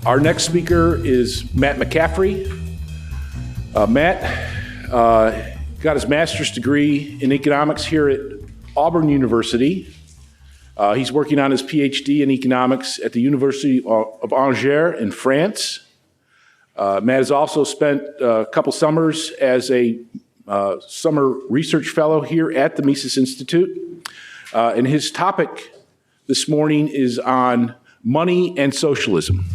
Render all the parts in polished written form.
Our next speaker is Matt McCaffrey. Matt got his master's degree in economics here at Auburn University. He's working on his PhD in economics at the University of Angers in France. Matt has also spent a couple summers as a summer research fellow here at the Mises Institute. And his topic this morning is on money and socialism.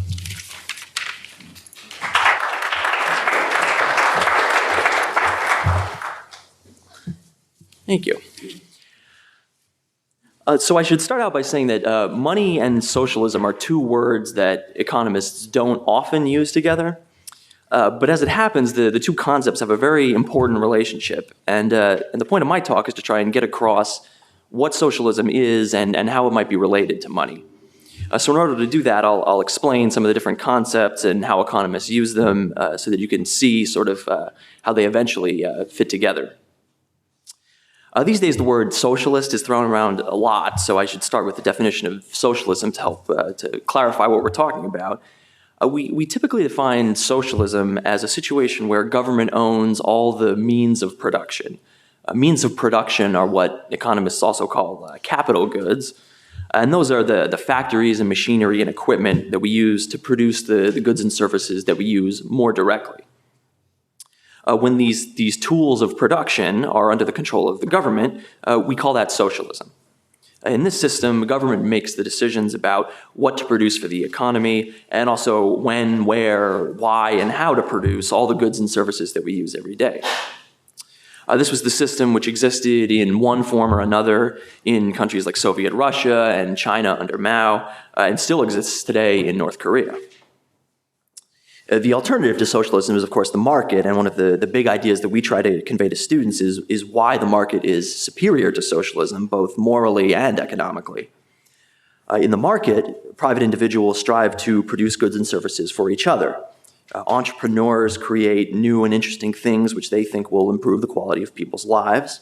Thank you. So I should start out by saying that money and socialism are two words that economists don't often use together. But as it happens, the two concepts have a very important relationship. And the point of my talk is to try and get across what socialism is and how it might be related to money. So in order to do that, I'll explain some of the different concepts and how economists use them so that you can see sort of how they eventually fit together. These days, the word socialist is thrown around a lot, so I should start with the definition of socialism to help to clarify what we're talking about. We typically define socialism as a situation where government owns all the means of production. Means of production are what economists also call capital goods, and those are the factories and machinery and equipment that we use to produce the goods and services that we use more directly. When these tools of production are under the control of the government, we call that socialism. In this system, the government makes the decisions about what to produce for the economy and also when, where, why, and how to produce all the goods and services that we use every day. This was the system which existed in one form or another in countries like Soviet Russia and China under Mao, and still exists today in North Korea. The alternative to socialism is, of course, the market, and one of the big ideas that we try to convey to students is why the market is superior to socialism, both morally and economically. In the market, private individuals strive to produce goods and services for each other. Entrepreneurs create new and interesting things which they think will improve the quality of people's lives.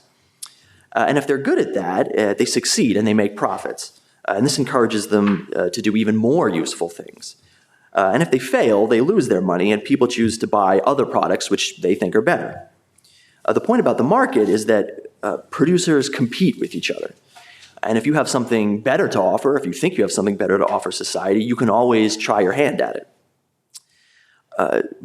And if they're good at that, they succeed and they make profits. And this encourages them to do even more useful things. And if they fail, they lose their money and people choose to buy other products which they think are better. The point about the market is that producers compete with each other. And if you have something better to offer, if you think you have something better to offer society, you can always try your hand at it.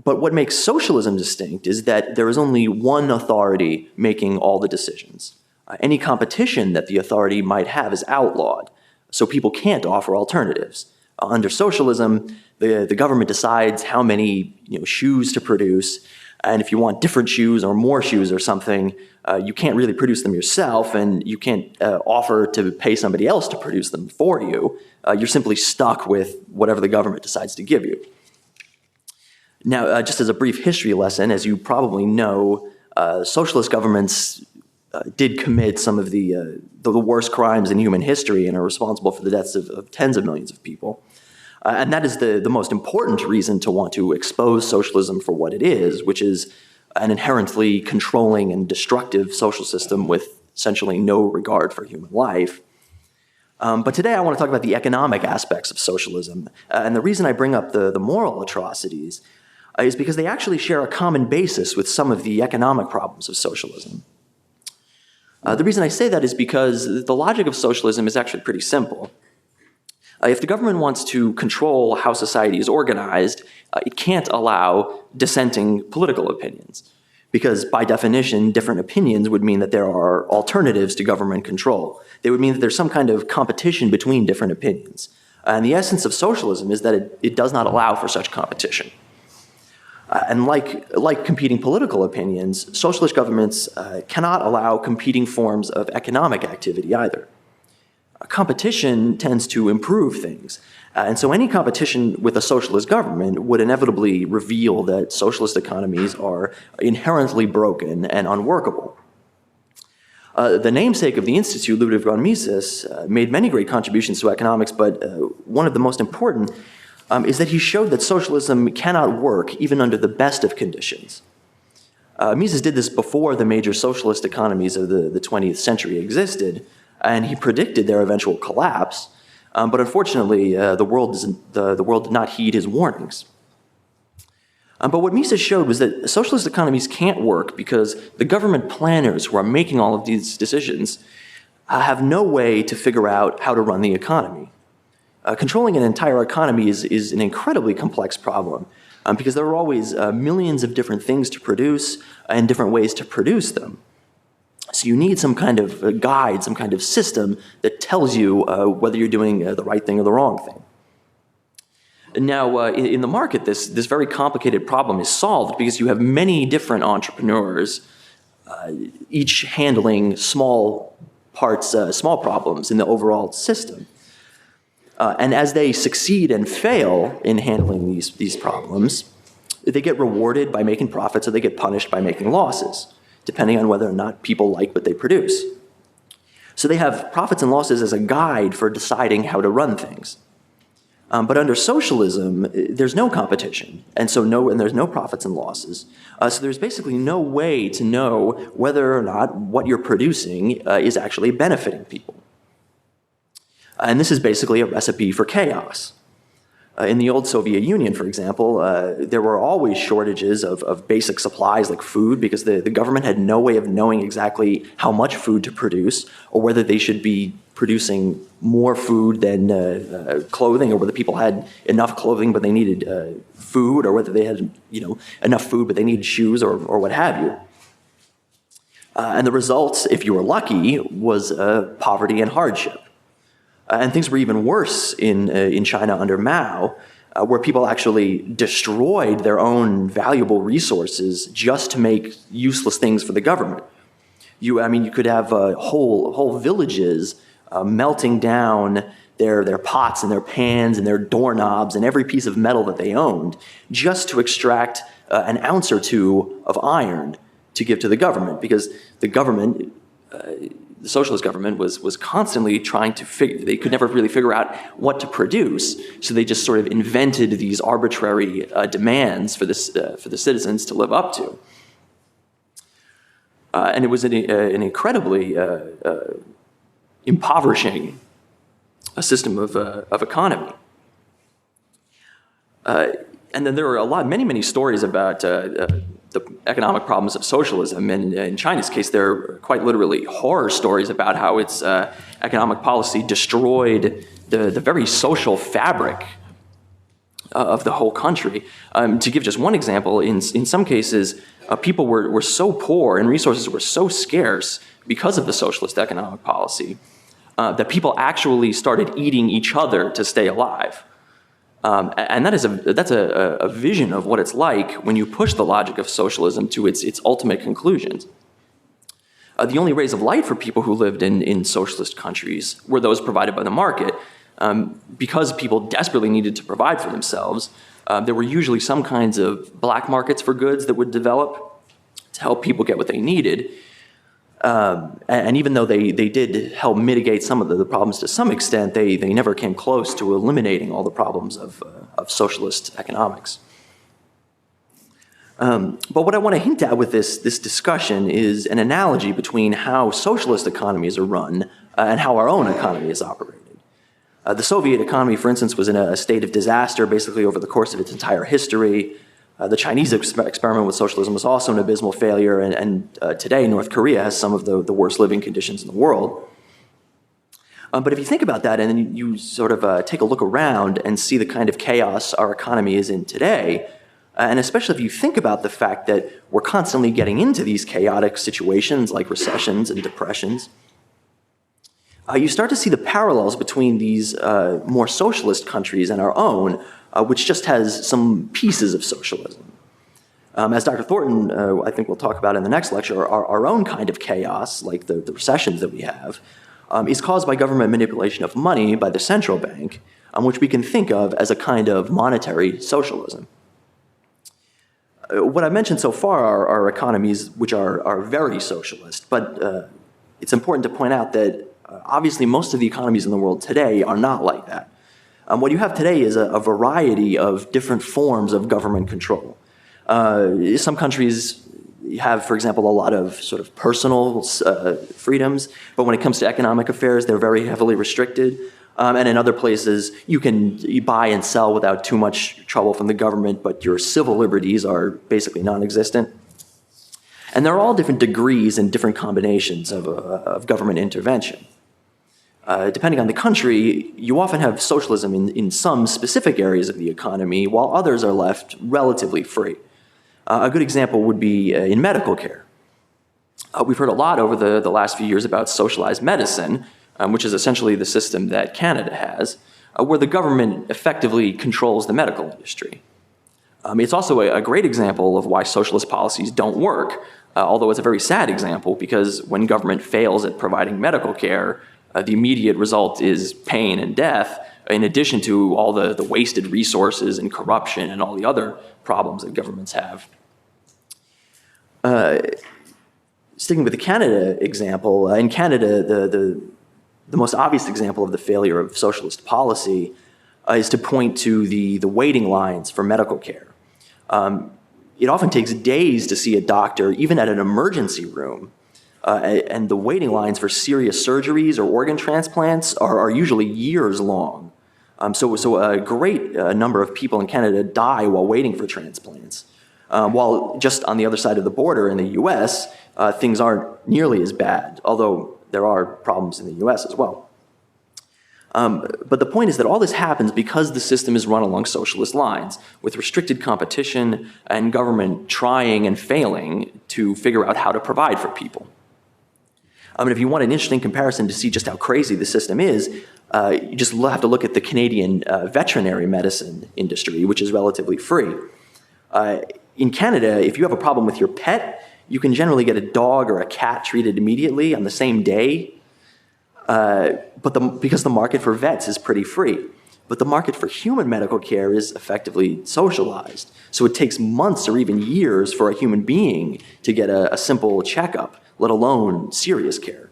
But what makes socialism distinct is that there is only one authority making all the decisions. Any competition that the authority might have is outlawed, so people can't offer alternatives. Under socialism, the government decides how many shoes to produce, and if you want different shoes or more shoes or something, you can't really produce them yourself, and you can't offer to pay somebody else to produce them for you. You're simply stuck with whatever the government decides to give you. Now, just as a brief history lesson, as you probably know, socialist governments did commit some of the worst crimes in human history and are responsible for the deaths of tens of millions of people. And that is the most important reason to want to expose socialism for what it is, which is an inherently controlling and destructive social system with essentially no regard for human life. But today I want to talk about the economic aspects of socialism. And the reason I bring up the moral atrocities is because they actually share a common basis with some of the economic problems of socialism. The reason I say that is because the logic of socialism is actually pretty simple. If the government wants to control how society is organized, it can't allow dissenting political opinions, because by definition, different opinions would mean that there are alternatives to government control. They would mean that there's some kind of competition between different opinions. And the essence of socialism is that it does not allow for such competition. And like competing political opinions, socialist governments cannot allow competing forms of economic activity either. Competition tends to improve things. And so any competition with a socialist government would inevitably reveal that socialist economies are inherently broken and unworkable. The namesake of the Institute, Ludwig von Mises, made many great contributions to economics, but one of the most important is that he showed that socialism cannot work even under the best of conditions. Mises did this before the major socialist economies of the 20th century existed, and he predicted their eventual collapse. But unfortunately, the world did not heed his warnings. But what Mises showed was that socialist economies can't work because the government planners who are making all of these decisions have no way to figure out how to run the economy. Controlling an entire economy is an incredibly complex problem because there are always millions of different things to produce and different ways to produce them. So you need some kind of guide, some kind of system that tells you whether you're doing the right thing or the wrong thing. Now, in the market, this very complicated problem is solved because you have many different entrepreneurs, each handling small parts, small problems in the overall system. And as they succeed and fail in handling these problems, they get rewarded by making profits or they get punished by making losses, depending on whether or not people like what they produce. So they have profits and losses as a guide for deciding how to run things. But under socialism, there's no competition, and there's no profits and losses. So there's basically no way to know whether or not what you're producing is actually benefiting people. And this is basically a recipe for chaos. In the old Soviet Union, for example, there were always shortages of basic supplies like food because the government had no way of knowing exactly how much food to produce or whether they should be producing more food than clothing, or whether people had enough clothing but they needed food, or whether they had enough food but they needed shoes or what have you. And the result, if you were lucky, was poverty and hardship. And things were even worse in China under Mao, where people actually destroyed their own valuable resources just to make useless things for the government. You could have whole villages melting down their pots and their pans and their doorknobs and every piece of metal that they owned just to extract an ounce or two of iron to give to the government, because the government, the socialist government, was constantly trying to they could never really figure out what to produce, so they just sort of invented these arbitrary demands for the citizens to live up to. And it was an incredibly impoverishing system of economy. And then there are many stories about the economic problems of socialism. And in China's case, there are quite literally horror stories about how its economic policy destroyed the very social fabric of the whole country. To give just one example, in some cases, people were so poor and resources were so scarce because of the socialist economic policy that people actually started eating each other to stay alive. And that's a vision of what it's like when you push the logic of socialism to its ultimate conclusions. The only rays of light for people who lived in socialist countries were those provided by the market. Because people desperately needed to provide for themselves, there were usually some kinds of black markets for goods that would develop to help people get what they needed. And even though they did help mitigate some of the problems to some extent, they never came close to eliminating all the problems of socialist economics. But what I want to hint at with this discussion is an analogy between how socialist economies are run and how our own economy is operated. The Soviet economy, for instance, was in a state of disaster basically over the course of its entire history. The Chinese experiment with socialism was also an abysmal failure, and today North Korea has some of the worst living conditions in the world. But if you think about that and then you sort of take a look around and see the kind of chaos our economy is in today, and especially if you think about the fact that we're constantly getting into these chaotic situations like recessions and depressions, you start to see the parallels between these more socialist countries and our own, which just has some pieces of socialism. As Dr. Thornton, I think we'll talk about in the next lecture, our own kind of chaos, like the recessions that we have, is caused by government manipulation of money by the central bank, which we can think of as a kind of monetary socialism. What I mentioned so far are economies which are very socialist, but it's important to point out that obviously most of the economies in the world today are not like that. What you have today is a variety of different forms of government control. Some countries have, for example, a lot of sort of personal freedoms, but when it comes to economic affairs, they're very heavily restricted. And in other places, you buy and sell without too much trouble from the government, but your civil liberties are basically non-existent. And there are all different degrees and different combinations of government intervention. Depending on the country, you often have socialism in some specific areas of the economy, while others are left relatively free. A good example would be in medical care. We've heard a lot over the last few years about socialized medicine, which is essentially the system that Canada has, where the government effectively controls the medical industry. It's also a great example of why socialist policies don't work, although it's a very sad example because when government fails at providing medical care, the immediate result is pain and death, in addition to all the wasted resources and corruption and all the other problems that governments have. Sticking with the Canada example, in Canada, the most obvious example of the failure of socialist policy is to point to the waiting lines for medical care. It often takes days to see a doctor, even at an emergency room, and the waiting lines for serious surgeries or organ transplants are usually years long. So a great number of people in Canada die while waiting for transplants. While just on the other side of the border in the US, things aren't nearly as bad, although there are problems in the US as well. But the point is that all this happens because the system is run along socialist lines, with restricted competition and government trying and failing to figure out how to provide for people. If you want an interesting comparison to see just how crazy the system is, you just have to look at the Canadian veterinary medicine industry, which is relatively free. In Canada, if you have a problem with your pet, you can generally get a dog or a cat treated immediately on the same day, because the market for vets is pretty free. But the market for human medical care is effectively socialized. So it takes months or even years for a human being to get a simple checkup, let alone serious care.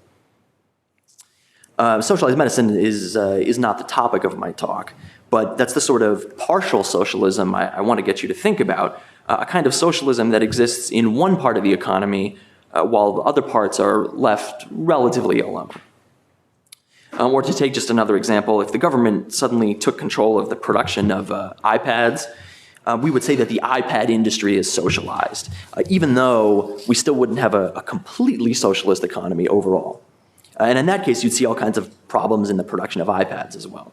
Socialized medicine is not the topic of my talk, but that's the sort of partial socialism I want to get you to think about, a kind of socialism that exists in one part of the economy while the other parts are left relatively alone. Or to take just another example, if the government suddenly took control of the production of iPads, we would say that the iPad industry is socialized, even though we still wouldn't have a completely socialist economy overall. And in that case, you'd see all kinds of problems in the production of iPads as well.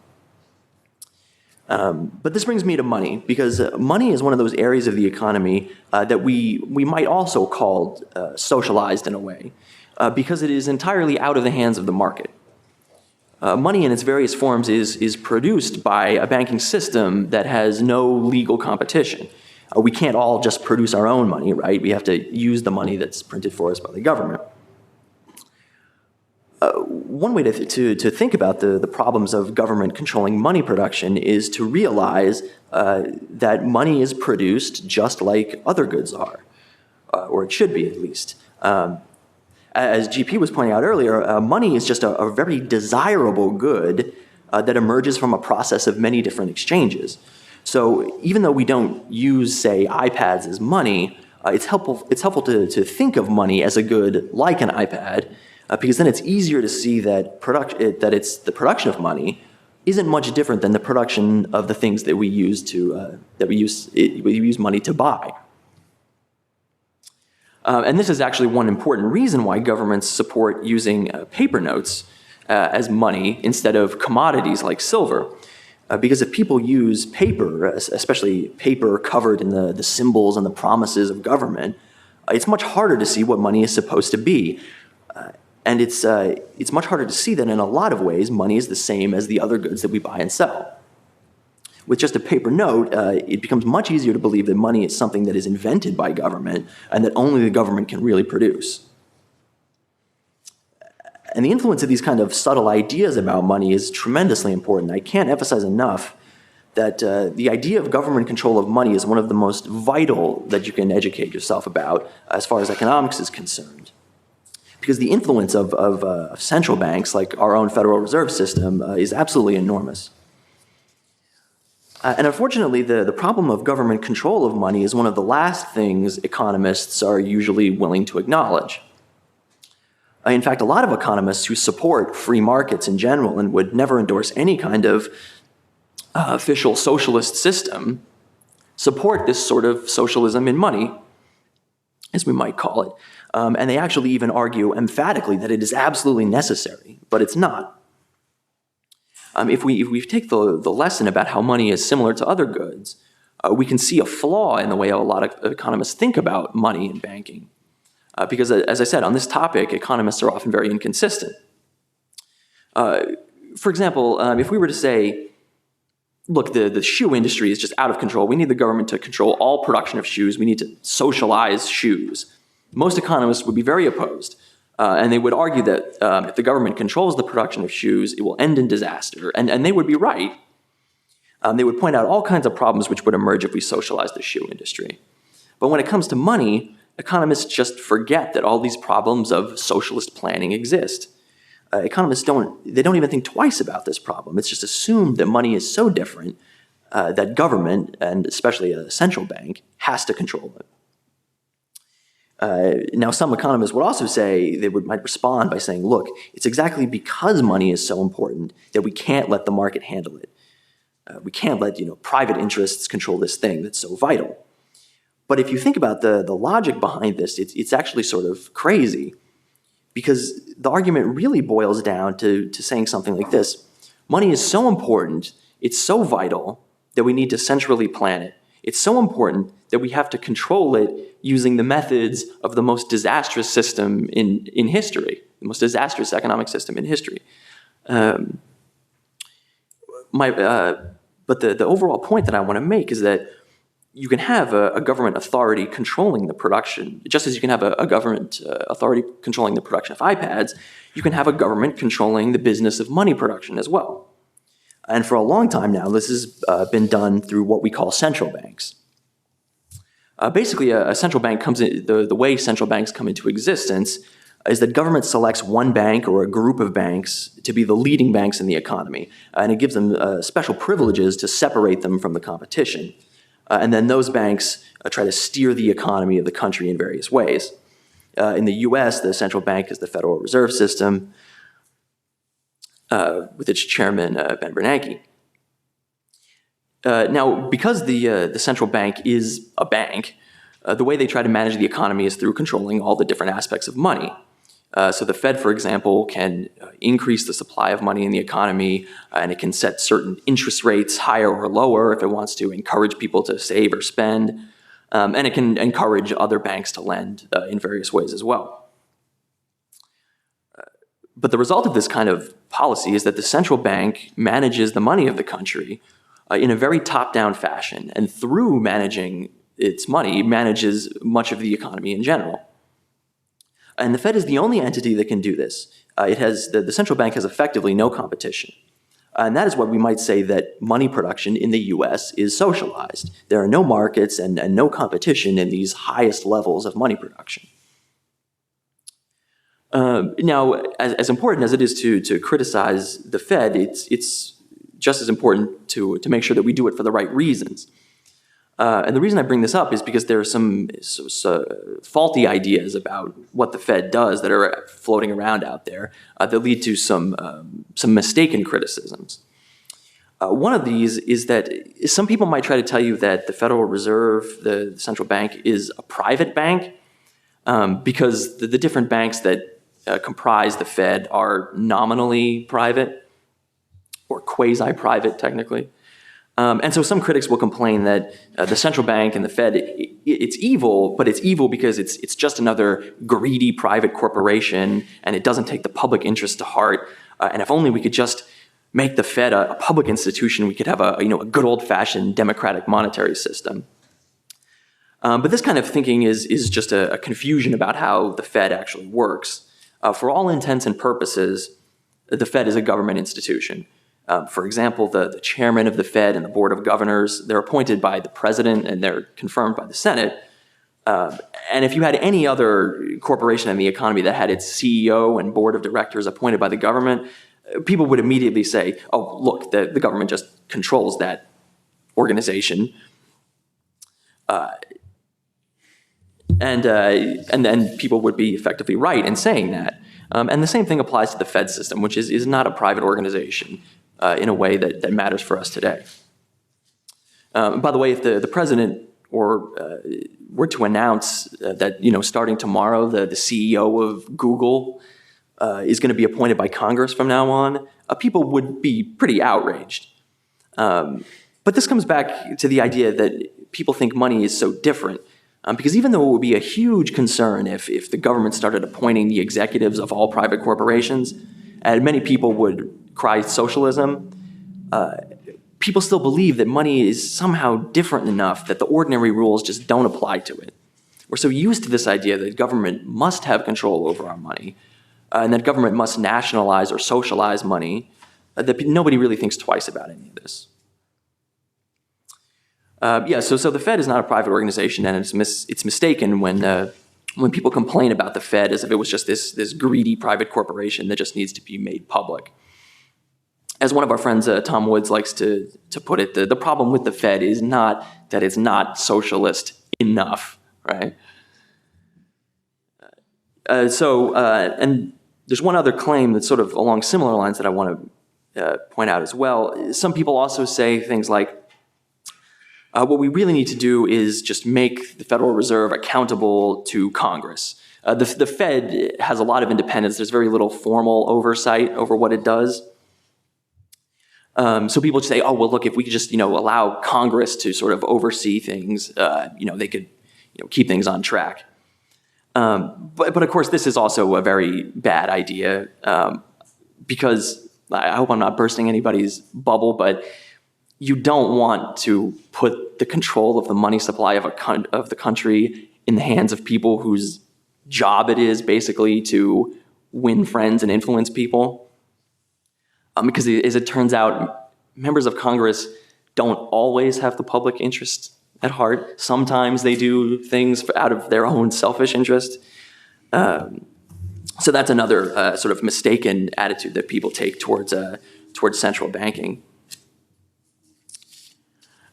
But this brings me to money, because money is one of those areas of the economy that we might also call socialized in a way, because it is entirely out of the hands of the market. Money in its various forms is produced by a banking system that has no legal competition. We can't all just produce our own money, right? We have to use the money that's printed for us by the government. One way to think about the problems of government controlling money production is to realize that money is produced just like other goods are, or it should be at least. As GP was pointing out earlier, money is just a very desirable good that emerges from a process of many different exchanges. So even though we don't use, say, iPads as money, it's helpful to think of money as a good like an iPad, because then it's easier to see that the production of money isn't much different than the production of the things that we use we use money to buy. And this is actually one important reason why governments support using paper notes as money instead of commodities like silver. Because if people use paper, especially paper covered in the symbols and the promises of government, it's much harder to see what money is supposed to be. And it's much harder to see that in a lot of ways money is the same as the other goods that we buy and sell. With just a paper note, it becomes much easier to believe that money is something that is invented by government and that only the government can really produce. And the influence of these kind of subtle ideas about money is tremendously important. I can't emphasize enough that the idea of government control of money is one of the most vital that you can educate yourself about as far as economics is concerned. Because the influence of central banks, like our own Federal Reserve System, is absolutely enormous. And unfortunately, the problem of government control of money is one of the last things economists are usually willing to acknowledge. In fact, a lot of economists who support free markets in general and would never endorse any kind of official socialist system support this sort of socialism in money, as we might call it. And they actually even argue emphatically that it is absolutely necessary, but it's not. If we take the lesson about how money is similar to other goods, we can see a flaw in the way a lot of economists think about money and banking. Because, as I said, on this topic, economists are often very inconsistent. For example, if we were to say, look, the shoe industry is just out of control. We need the government to control all production of shoes. We need to socialize shoes. Most economists would be very opposed. And they would argue that if the government controls the production of shoes, it will end in disaster. And they would be right. They would point out all kinds of problems which would emerge if we socialized the shoe industry. But when it comes to money, economists just forget that all these problems of socialist planning exist. Economists don't even think twice about this problem. It's just assumed that money is so different that government, and especially a central bank, has to control it. Now, some economists would also say, might respond by saying, look, it's exactly because money is so important that we can't let the market handle it. We can't let private interests control this thing that's so vital. But if you think about the logic behind this, it's actually sort of crazy, because the argument really boils down to saying something like this. Money is so important, it's so vital, that we need to centrally plan it. It's so important that we have to control it using the methods of the most disastrous system in history, the most disastrous economic system in history. But the overall point that I want to make is that you can have a government authority controlling the production, just as you can have a government authority controlling the production of iPads, you can have a government controlling the business of money production as well. And for a long time now, this has been done through what we call central banks. Basically, a central bank comes in, the way central banks come into existence is that government selects one bank or a group of banks to be the leading banks in the economy, and it gives them special privileges to separate them from the competition. And then those banks try to steer the economy of the country in various ways. In the US, the central bank is the Federal Reserve System, with its chairman, Ben Bernanke. Now, because the central bank is a bank, the way they try to manage the economy is through controlling all the different aspects of money. So the Fed, for example, can increase the supply of money in the economy, and it can set certain interest rates higher or lower if it wants to encourage people to save or spend. And it can encourage other banks to lend in various ways as well. But the result of this kind of policy is that the central bank manages the money of the country in a very top-down fashion, and through managing its money, manages much of the economy in general. And the Fed is the only entity that can do this. The central bank has effectively no competition. And that is why we might say that money production in the US is socialized. There are no markets and no competition in these highest levels of money production. Now, as important as it is to criticize the Fed, it's just as important to make sure that we do it for the right reasons. And the reason I bring this up is because there are some faulty ideas about what the Fed does that are floating around out there that lead to some mistaken criticisms. One of these is that some people might try to tell you that the Federal Reserve, the central bank, is a private bank because the different banks that comprise the Fed are nominally private or quasi-private technically. And so some critics will complain that the central bank and the Fed, it's evil, but it's evil because it's just another greedy private corporation and it doesn't take the public interest to heart. And if only we could just make the Fed a public institution, we could have a good old-fashioned democratic monetary system. But this kind of thinking is just a confusion about how the Fed actually works. For all intents and purposes, the Fed is a government institution. For example, the chairman of the Fed and the board of governors, they're appointed by the president and they're confirmed by the Senate. And if you had any other corporation in the economy that had its CEO and board of directors appointed by the government, people would immediately say, oh, look, the government just controls that organization. And then people would be effectively right in saying that. And the same thing applies to the Fed system, which is not a private organization in a way that matters for us today. By the way, if the president were to announce that starting tomorrow the CEO of Google is going to be appointed by Congress from now on, people would be pretty outraged. But this comes back to the idea that people think money is so different. Because even though it would be a huge concern if the government started appointing the executives of all private corporations, and many people would cry socialism, people still believe that money is somehow different enough that the ordinary rules just don't apply to it. We're so used to this idea that government must have control over our money, and that government must nationalize or socialize money, that nobody really thinks twice about any of this. So the Fed is not a private organization, and it's mistaken when people complain about the Fed as if it was just this greedy private corporation that just needs to be made public. As one of our friends, Tom Woods, likes to put it, the problem with the Fed is not that it's not socialist enough, right? And there's one other claim that's sort of along similar lines that I want to point out as well. Some people also say things like, what we really need to do is just make the Federal Reserve accountable to Congress. The Fed has a lot of independence. There's very little formal oversight over what it does. So people just say, oh, well, look, if we could just allow Congress to sort of oversee things, they could keep things on track. But of course, this is also a very bad idea because I hope I'm not bursting anybody's bubble, but you don't want to put the control of the money supply of the country in the hands of people whose job it is basically to win friends and influence people. Because as it turns out, members of Congress don't always have the public interest at heart. Sometimes they do things out of their own selfish interest. So that's another sort of mistaken attitude that people take towards central banking.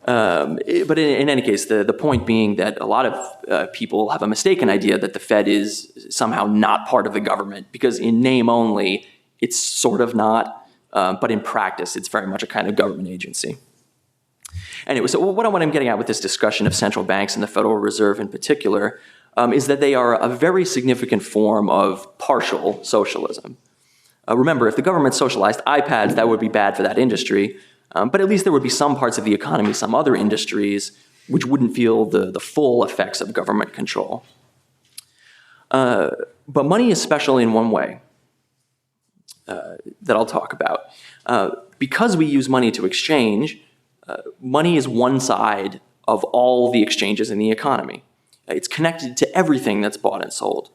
But in any case, the point being that a lot of people have a mistaken idea that the Fed is somehow not part of the government, because in name only, it's sort of not, but in practice, it's very much a kind of government agency. Anyway, so what I'm getting at with this discussion of central banks and the Federal Reserve in particular is that they are a very significant form of partial socialism. Remember, if the government socialized iPads, that would be bad for that industry. But at least there would be some parts of the economy, some other industries, which wouldn't feel the full effects of government control. But money is special in one way that I'll talk about. Because we use money to exchange, money is one side of all the exchanges in the economy. It's connected to everything that's bought and sold.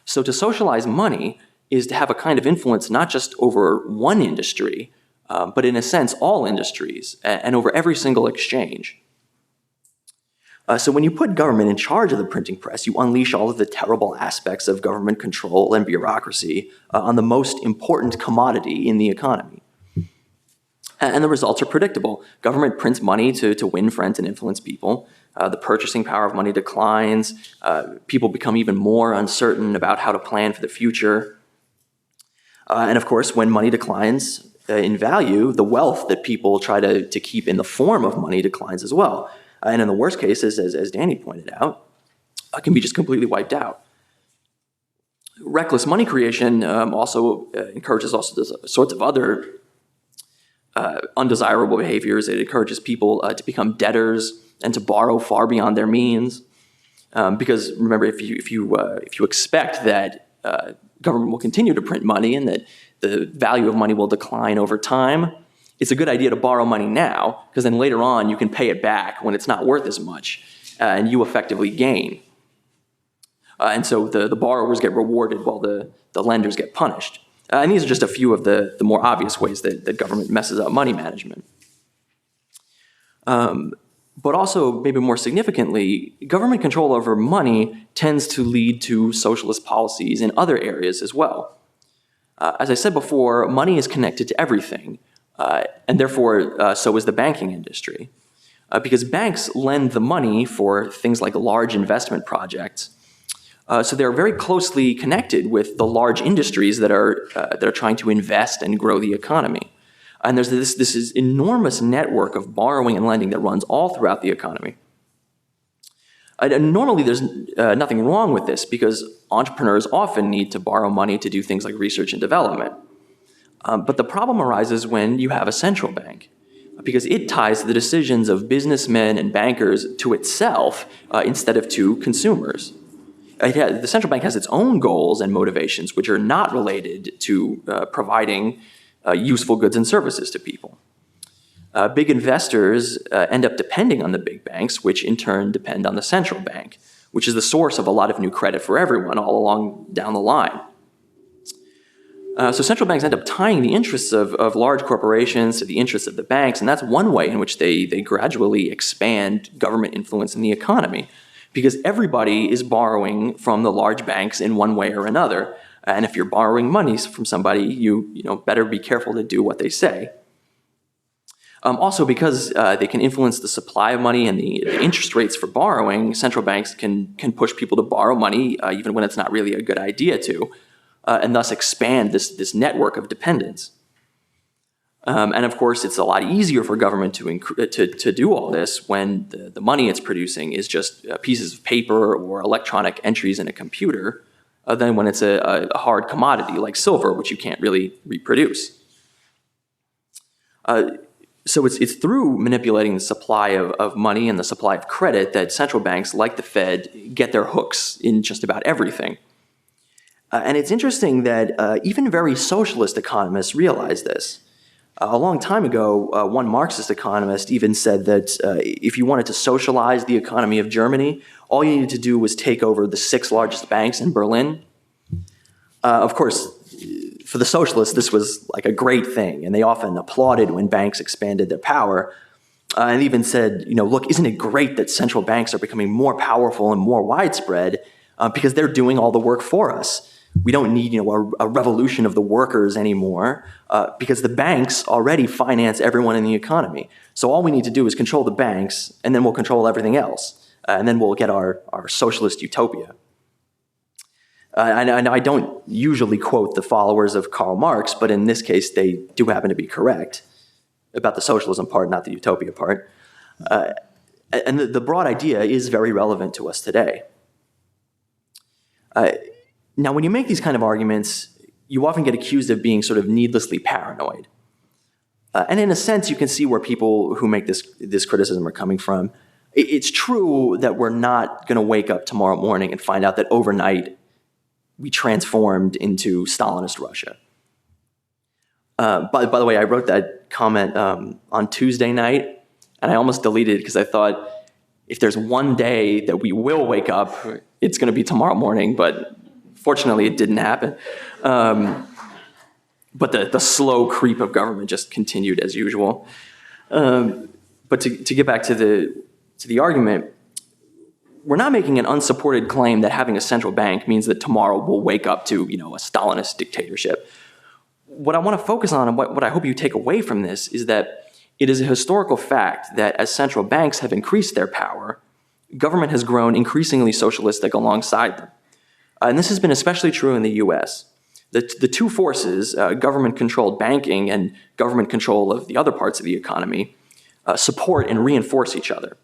So to socialize money is to have a kind of influence not just over one industry, but in a sense, all industries, and over every single exchange. So when you put government in charge of the printing press, you unleash all of the terrible aspects of government control and bureaucracy on the most important commodity in the economy. And the results are predictable. Government prints money to win friends and influence people. The purchasing power of money declines. People become even more uncertain about how to plan for the future. And of course, when money declines in value, the wealth that people try to keep in the form of money declines as well. And in the worst cases, as Danny pointed out, can be just completely wiped out. Reckless money creation also encourages all sorts of other undesirable behaviors. It encourages people to become debtors and to borrow far beyond their means. Because remember, if you expect that government will continue to print money and that the value of money will decline over time, it's a good idea to borrow money now, because then later on you can pay it back when it's not worth as much, and you effectively gain. And so the borrowers get rewarded while the lenders get punished. And these are just a few of the more obvious ways that government messes up money management. But also, maybe more significantly, government control over money tends to lead to socialist policies in other areas as well. As I said before, money is connected to everything, and therefore so is the banking industry. because banks lend the money for things like large investment projects. So they're very closely connected with the large industries that are trying to invest and grow the economy. And there's this is enormous network of borrowing and lending that runs all throughout the economy. Normally, there's nothing wrong with this because entrepreneurs often need to borrow money to do things like research and development. But the problem arises when you have a central bank, because it ties the decisions of businessmen and bankers to itself instead of to consumers. The central bank has its own goals and motivations, which are not related to providing useful goods and services to people. Big investors end up depending on the big banks, which in turn depend on the central bank, which is the source of a lot of new credit for everyone all along down the line. So central banks end up tying the interests of large corporations to the interests of the banks, and that's one way in which they gradually expand government influence in the economy, because everybody is borrowing from the large banks in one way or another. And if you're borrowing money from somebody, you better be careful to do what they say. Also, because they can influence the supply of money and the interest rates for borrowing, central banks can push people to borrow money even when it's not really a good idea to, and thus expand this network of dependence. And of course, it's a lot easier for government to do all this when the money it's producing is just pieces of paper or electronic entries in a computer, than when it's a hard commodity like silver, which you can't really reproduce. So it's through manipulating the supply of money and the supply of credit that central banks, like the Fed, get their hooks in just about everything. And it's interesting that even very socialist economists realize this. A long time ago, one Marxist economist even said that if you wanted to socialize the economy of Germany, all you needed to do was take over the 6 largest banks in Berlin. Of course, for the socialists, this was like a great thing, and they often applauded when banks expanded their power, and even said, look, isn't it great that central banks are becoming more powerful and more widespread because they're doing all the work for us. We don't need a revolution of the workers anymore because the banks already finance everyone in the economy. So all we need to do is control the banks, and then we'll control everything else, and then we'll get our socialist utopia. And I don't usually quote the followers of Karl Marx, but in this case, they do happen to be correct about the socialism part, not the utopia part. And the broad idea is very relevant to us today. Now, when you make these kind of arguments, you often get accused of being sort of needlessly paranoid. And in a sense, you can see where people who make this criticism are coming from. It's true that we're not going to wake up tomorrow morning and find out that overnight we transformed into Stalinist Russia. By the way, I wrote that comment on Tuesday night, and I almost deleted it because I thought, if there's one day that we will wake up, it's going to be tomorrow morning, but fortunately it didn't happen. But the slow creep of government just continued as usual. But to get back to the argument, we're not making an unsupported claim that having a central bank means that tomorrow we'll wake up to, a Stalinist dictatorship. What I want to focus on and what I hope you take away from this is that it is a historical fact that as central banks have increased their power, government has grown increasingly socialistic alongside them. And this has been especially true in the US. The two forces, government-controlled banking and government control of the other parts of the economy, support and reinforce each other.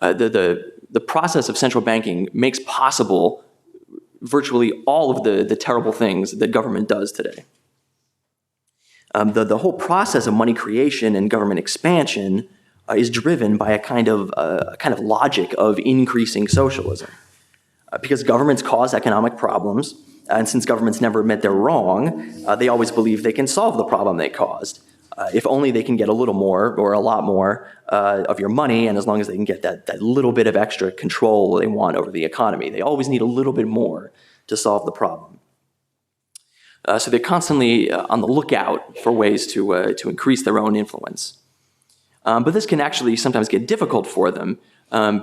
The process of central banking makes possible virtually all of the terrible things that government does today. The whole process of money creation and government expansion is driven by a kind of logic of increasing socialism. Because governments cause economic problems, and since governments never admit they're wrong, they always believe they can solve the problem they caused. If only they can get a little more or a lot more of your money, and as long as they can get that little bit of extra control they want over the economy. They always need a little bit more to solve the problem. So they're constantly on the lookout for ways to increase their own influence. But this can actually sometimes get difficult for them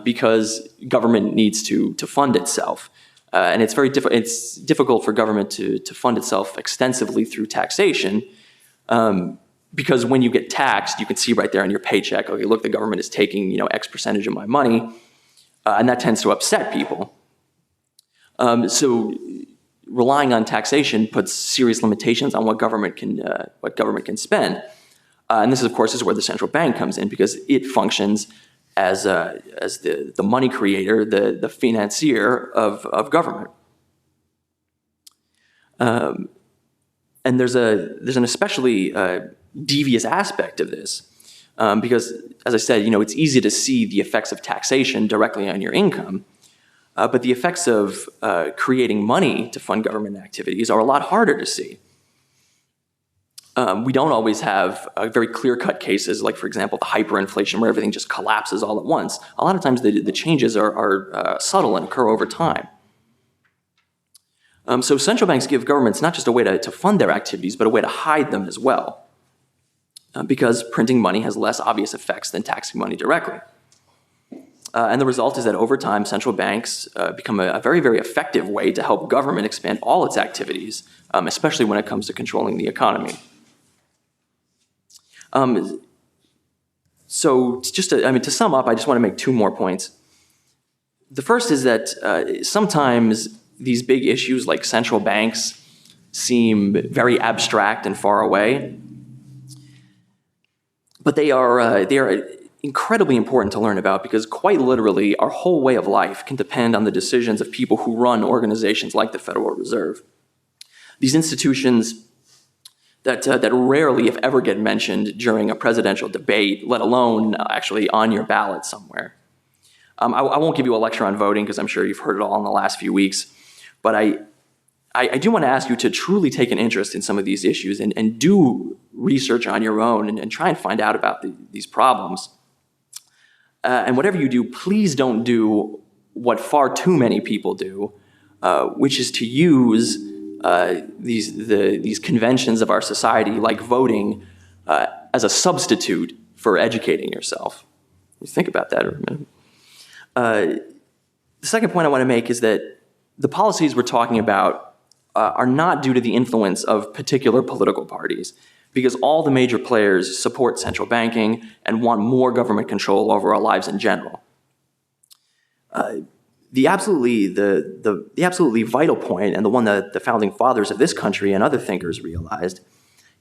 because government needs to fund itself. And it's difficult for government to fund itself extensively through taxation because when you get taxed, you can see right there on your paycheck, okay, look, the government is taking, X percentage of my money, and that tends to upset people. So relying on taxation puts serious limitations on what government can spend. And this, of course, is where the central bank comes in, because it functions as the money creator, the financier of government. And there's an especially devious aspect of this, because, as I said, it's easy to see the effects of taxation directly on your income, but the effects of creating money to fund government activities are a lot harder to see. We don't always have very clear-cut cases, like, for example, the hyperinflation, where everything just collapses all at once. A lot of times the changes are subtle and occur over time. So central banks give governments not just a way to fund their activities, but a way to hide them as well, because printing money has less obvious effects than taxing money directly. And the result is that over time, central banks become a very, very effective way to help government expand all its activities, especially when it comes to controlling the economy. So just to sum up, I just want to make two more points. The first is that sometimes these big issues like central banks seem very abstract and far away, but they are incredibly important to learn about, because quite literally our whole way of life can depend on the decisions of people who run organizations like the Federal Reserve. These institutions that rarely, if ever, get mentioned during a presidential debate, let alone actually on your ballot somewhere. I won't give you a lecture on voting, because I'm sure you've heard it all in the last few weeks, but I do want to ask you to truly take an interest in some of these issues and do research on your own and try and find out about these problems. And whatever you do, please don't do what far too many people do, which is to use these conventions of our society, like voting, as a substitute for educating yourself. Think about that for a minute. The second point I want to make is that the policies we're talking about are not due to the influence of particular political parties, because all the major players support central banking and want more government control over our lives in general. The absolutely vital point, and the one that the founding fathers of this country and other thinkers realized,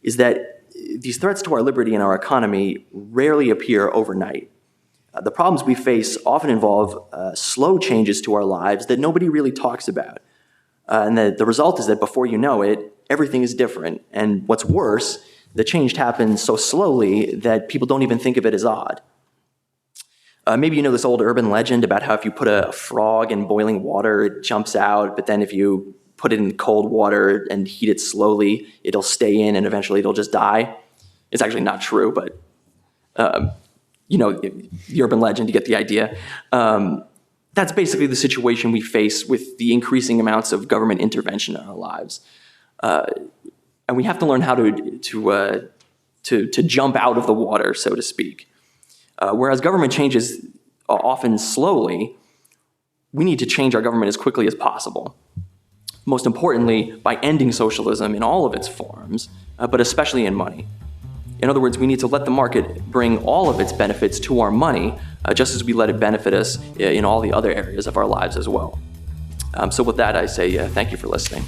is that these threats to our liberty and our economy rarely appear overnight. The problems we face often involve slow changes to our lives that nobody really talks about. And the result is that before you know it, everything is different. And what's worse, the change happens so slowly that people don't even think of it as odd. Maybe you know this old urban legend about how if you put a frog in boiling water, it jumps out, but then if you put it in cold water and heat it slowly, it'll stay in and eventually it'll just die. It's actually not true, but the urban legend, you get the idea. That's basically the situation we face with the increasing amounts of government intervention in our lives. And we have to learn how to jump out of the water, so to speak. Whereas government changes often slowly, we need to change our government as quickly as possible. Most importantly, by ending socialism in all of its forms, but especially in money. In other words, we need to let the market bring all of its benefits to our money, just as we let it benefit us in all the other areas of our lives as well. So with that, I say thank you for listening.